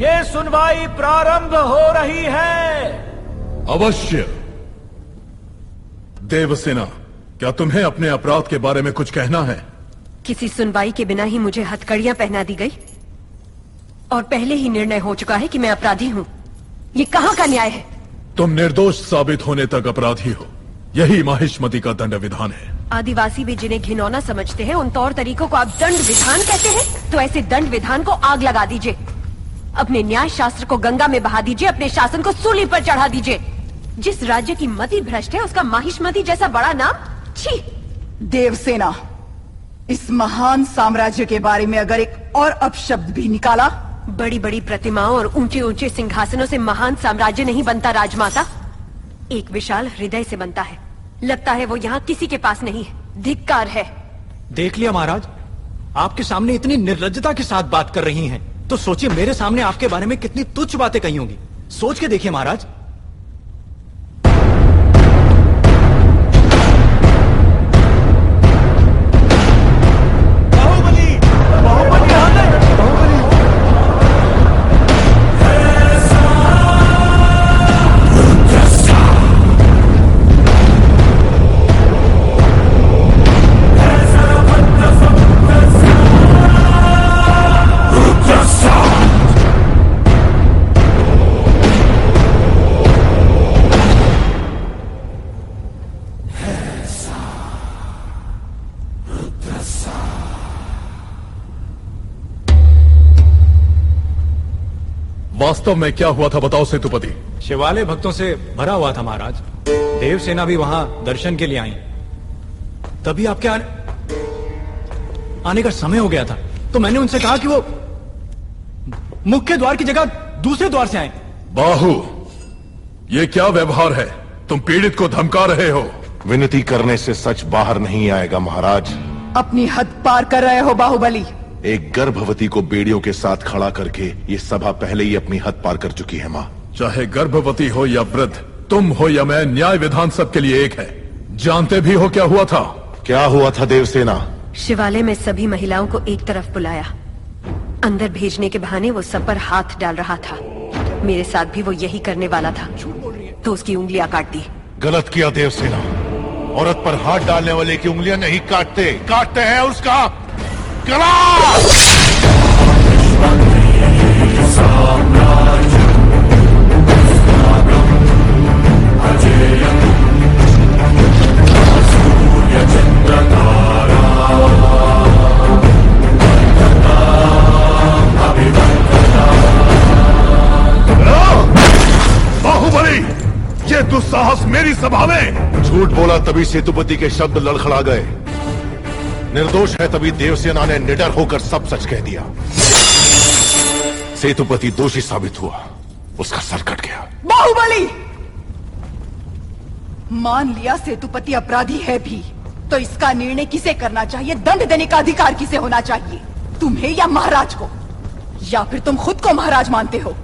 ये सुनवाई प्रारंभ हो रही है। अवश्य। देवसेना, क्या तुम्हें अपने अपराध के बारे में कुछ कहना है? किसी सुनवाई के बिना ही मुझे हथकड़ियां पहना दी गई और पहले ही निर्णय हो चुका है कि मैं अपराधी हूं। ये कहां का न्याय है? तुम निर्दोष साबित होने तक अपराधी हो, यही माहिष्मति का दंड विधान है। आदिवासी भी जिन्हें घिनौना समझते हैं, उन तौर तरीकों को आप दंड विधान कहते हैं? तो ऐसे दंड विधान को आग लगा दीजिए, अपने न्याय शास्त्र को गंगा में बहा दीजिए, अपने शासन को सूली पर चढ़ा दीजिए। जिस राज्य की मति भ्रष्ट है, उसका माहिष्मति जैसा बड़ा नाम? छी! देवसेना, इस महान साम्राज्य के बारे में अगर एक और अपशब्द भी निकाला। बड़ी बड़ी प्रतिमाओं और ऊंचे ऊंचे सिंहासनों से महान साम्राज्य नहीं बनता राजमाता, एक विशाल हृदय से बनता है। लगता है वो यहाँ किसी के पास नहीं है। धिक्कार है। देख लिया महाराज, आपके सामने इतनी निर्लज्जता के साथ बात कर रही हैं, तो सोचिए मेरे सामने आपके बारे में कितनी तुच्छ बातें कही होंगी। सोच के देखिए महाराज। वास्तव में क्या हुआ था बताओ सेतुपति। शिवालय भक्तों से भरा हुआ था महाराज। देवसेना भी वहां दर्शन के लिए आई। तभी आपके आने का समय हो गया था, तो मैंने उनसे कहा कि वो मुख्य द्वार की जगह दूसरे द्वार से आए। बाहु, ये क्या व्यवहार है? तुम पीड़ित को धमका रहे हो। विनती करने से सच बाहर नहीं आएगा महाराज। अपनी हद पार कर रहे हो बाहुबली। एक गर्भवती को बेड़ियों के साथ खड़ा करके ये सभा पहले ही अपनी हद पार कर चुकी है माँ। चाहे गर्भवती हो या वृद्ध, तुम हो या मैं, न्याय विधान सबके लिए एक है। जानते भी हो क्या हुआ था? क्या हुआ था देवसेना? शिवालय में सभी महिलाओं को एक तरफ बुलाया। अंदर भेजने के बहाने वो सब पर हाथ डाल रहा था। मेरे साथ भी वो यही करने वाला था, तो उसकी उंगलियां काट दी। गलत किया देवसेना। औरत पर हाथ डालने वाले की उंगलियां नहीं काटते, काटते हैं उसका गला। बाहुबली, ये दुस्साहस मेरी सभा में। झूठ बोला तभी सेतुपति के शब्द लड़खड़ा गए। निर्दोष है तभी देवसेना ने निडर होकर सब सच कह दिया। सेतुपति दोषी साबित हुआ, उसका सर कट गया। बाहुबली, मान लिया सेतुपति अपराधी है भी, तो इसका निर्णय किसे करना चाहिए? दंड देने का अधिकार किसे होना चाहिए? तुम्हें या महाराज को? या फिर तुम खुद को महाराज मानते हो?